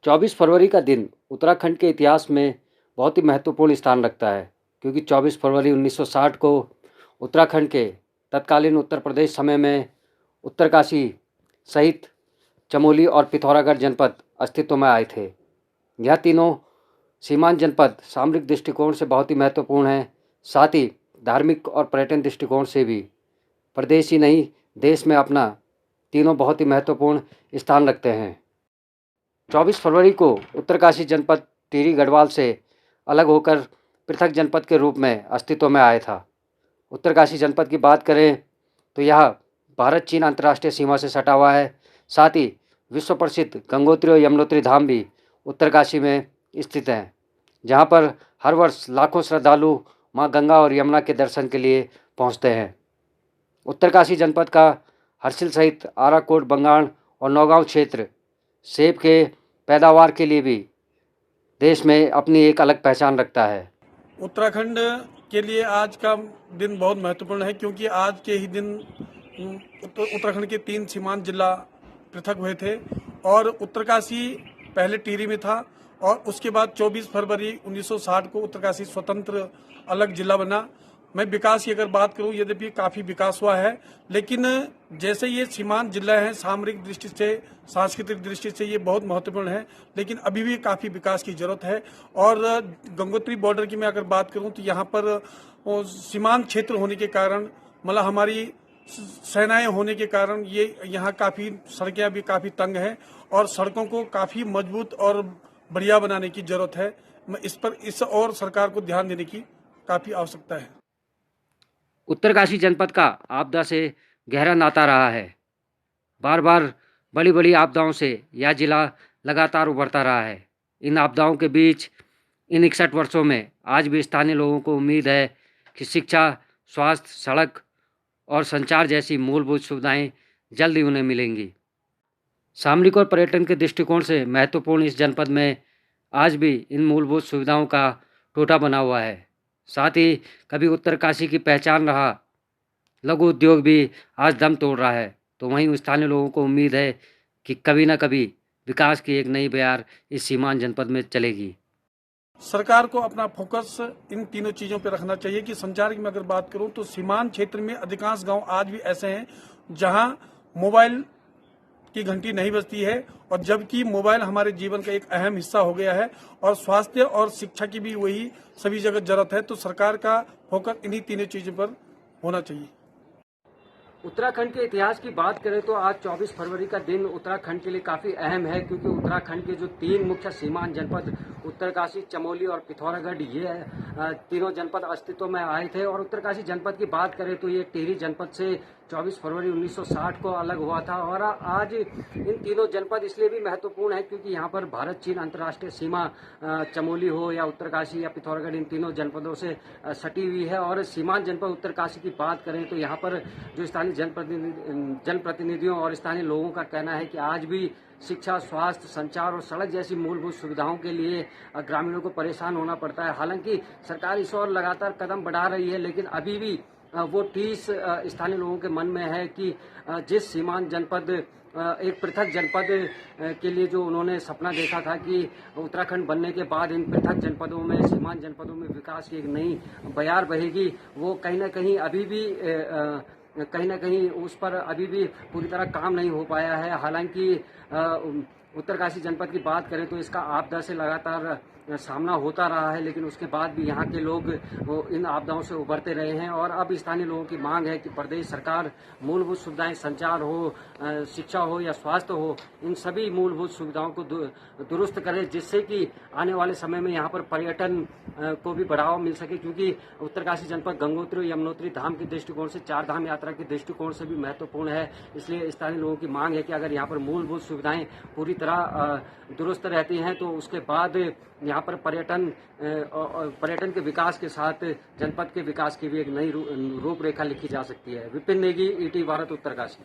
24 फरवरी का दिन उत्तराखंड के इतिहास में बहुत ही महत्वपूर्ण स्थान रखता है, क्योंकि 24 फरवरी 1960 को उत्तराखंड के तत्कालीन उत्तर प्रदेश समय में उत्तरकाशी सहित चमोली और पिथौरागढ़ जनपद अस्तित्व में आए थे। यह तीनों सीमांत जनपद सामरिक दृष्टिकोण से बहुत ही महत्वपूर्ण हैं, साथ ही धार्मिक और पर्यटन दृष्टिकोण से भी प्रदेश ही नहीं देश में अपना तीनों बहुत ही महत्वपूर्ण स्थान रखते हैं। 24 फरवरी को उत्तरकाशी जनपद टिहरी गढ़वाल से अलग होकर पृथक जनपद के रूप में अस्तित्व में आया था। उत्तरकाशी जनपद की बात करें तो यह भारत चीन अंतर्राष्ट्रीय सीमा से सटा हुआ है। साथ ही विश्व प्रसिद्ध गंगोत्री और यमुनोत्री धाम भी उत्तरकाशी में स्थित हैं, जहां पर हर वर्ष लाखों श्रद्धालु मां गंगा और यमुना के दर्शन के लिए पहुंचते हैं। उत्तरकाशी जनपद का हर्सिल सहित आराकोट, बंगाण और नौगांव क्षेत्र सेब के पैदावार के लिए भी देश में अपनी एक अलग पहचान रखता है। उत्तराखंड के लिए आज का दिन बहुत महत्वपूर्ण है, क्योंकि आज के ही दिन उत्तराखंड के 3 सीमांत जिला पृथक हुए थे और उत्तरकाशी पहले टिहरी में था और उसके बाद 24 फरवरी 1960 को उत्तरकाशी स्वतंत्र अलग जिला बना। मैं विकास की अगर बात करूं, यद्यपि काफ़ी विकास हुआ है, लेकिन जैसे ये सीमांत जिला हैं, सामरिक दृष्टि से, सांस्कृतिक दृष्टि से ये बहुत महत्वपूर्ण है, लेकिन अभी भी काफ़ी विकास की जरूरत है। और गंगोत्री बॉर्डर की मैं अगर बात करूं तो यहाँ पर सीमांत क्षेत्र होने के कारण, मतलब हमारी सेनाएं होने के कारण ये यहाँ काफ़ी सड़कें भी काफ़ी तंग हैं और सड़कों को काफ़ी मजबूत और बढ़िया बनाने की जरूरत है। इस और सरकार को ध्यान देने की काफ़ी आवश्यकता है। उत्तरकाशी जनपद का आपदा से गहरा नाता रहा है। बार बार बड़ी बड़ी आपदाओं से यह जिला लगातार उभरता रहा है। इन आपदाओं के बीच इन 61 वर्षों में आज भी स्थानीय लोगों को उम्मीद है कि शिक्षा, स्वास्थ्य, सड़क और संचार जैसी मूलभूत सुविधाएं जल्द ही उन्हें मिलेंगी। सामरिक और पर्यटन के दृष्टिकोण से महत्वपूर्ण इस जनपद में आज भी इन मूलभूत सुविधाओं का टोटा बना हुआ है। साथ ही कभी उत्तरकाशी की पहचान रहा लघु उद्योग भी आज दम तोड़ रहा है, तो वहीं स्थानीय लोगों को उम्मीद है कि कभी न कभी विकास की एक नई बयार इस सीमांत जनपद में चलेगी। सरकार को अपना फोकस इन तीनों चीज़ों पर रखना चाहिए कि संचार की मैं अगर बात करूं तो सीमांत क्षेत्र में अधिकांश गांव आज भी ऐसे हैं जहां मोबाइल की घंटी नहीं बजती है, और जबकि मोबाइल हमारे जीवन का एक अहम हिस्सा हो गया है और स्वास्थ्य और शिक्षा की भी वही सभी जगह जरूरत है। तो सरकार का फोकस इन्हीं तीनों चीज़ों पर होना चाहिए। उत्तराखंड के इतिहास की बात करें तो आज 24 फरवरी का दिन उत्तराखंड के लिए काफ़ी अहम है, क्योंकि उत्तराखंड के जो 3 मुख्य सीमांत जनपद उत्तरकाशी, चमोली और पिथौरागढ़, ये तीनों जनपद अस्तित्व में आए थे। और उत्तरकाशी जनपद की बात करें तो ये टिहरी जनपद से 24 फरवरी 1960 को अलग हुआ था। और आज इन तीनों जनपद इसलिए भी महत्वपूर्ण है क्योंकि यहाँ पर भारत चीन अंतर्राष्ट्रीय सीमा चमोली हो या उत्तरकाशी या पिथौरागढ़, इन तीनों जनपदों से सटी हुई है। और सीमांत जनपद उत्तरकाशी की बात करें तो यहाँ पर जो स्थानीय जनप्रतिनिधियों और स्थानीय लोगों का कहना है कि आज भी शिक्षा, स्वास्थ्य, संचार और सड़क जैसी मूलभूत सुविधाओं के लिए ग्रामीणों को परेशान होना पड़ता है। हालांकि सरकार इस ओर लगातार कदम बढ़ा रही है, लेकिन अभी भी वो टीस स्थानीय लोगों के मन में है कि जिस सीमांत जनपद, एक पृथक जनपद के लिए जो उन्होंने सपना देखा था कि उत्तराखंड बनने के बाद इन पृथक जनपदों में, सीमांत जनपदों में विकास की एक नई बयार बहेगी, वो कहीं ना कहीं अभी भी उस पर अभी भी पूरी तरह काम नहीं हो पाया है। हालांकि उत्तरकाशी जनपद की बात करें तो इसका आपदा से लगातार सामना होता रहा है, लेकिन उसके बाद भी यहाँ के लोग इन आपदाओं से उभरते रहे हैं। और अब स्थानीय लोगों की मांग है कि प्रदेश सरकार मूलभूत सुविधाएं, संचार हो, शिक्षा हो या स्वास्थ्य हो, इन सभी मूलभूत सुविधाओं को दुरुस्त करे, जिससे कि आने वाले समय में यहाँ पर पर्यटन को भी बढ़ावा मिल सके। क्योंकि उत्तरकाशी जनपद गंगोत्री और यमुनोत्री धाम के दृष्टिकोण से, 4 धाम यात्रा के दृष्टिकोण से भी महत्वपूर्ण है। इसलिए स्थानीय लोगों की मांग है कि अगर यहाँ पर मूलभूत सुविधाएं पूरी तरह दुरुस्त रहती हैं तो उसके बाद यहाँ पर पर्यटन के विकास के साथ जनपद के विकास की भी एक नई रूपरेखा लिखी जा सकती है। विपिन नेगी, ईटी भारत, उत्तरकाशी।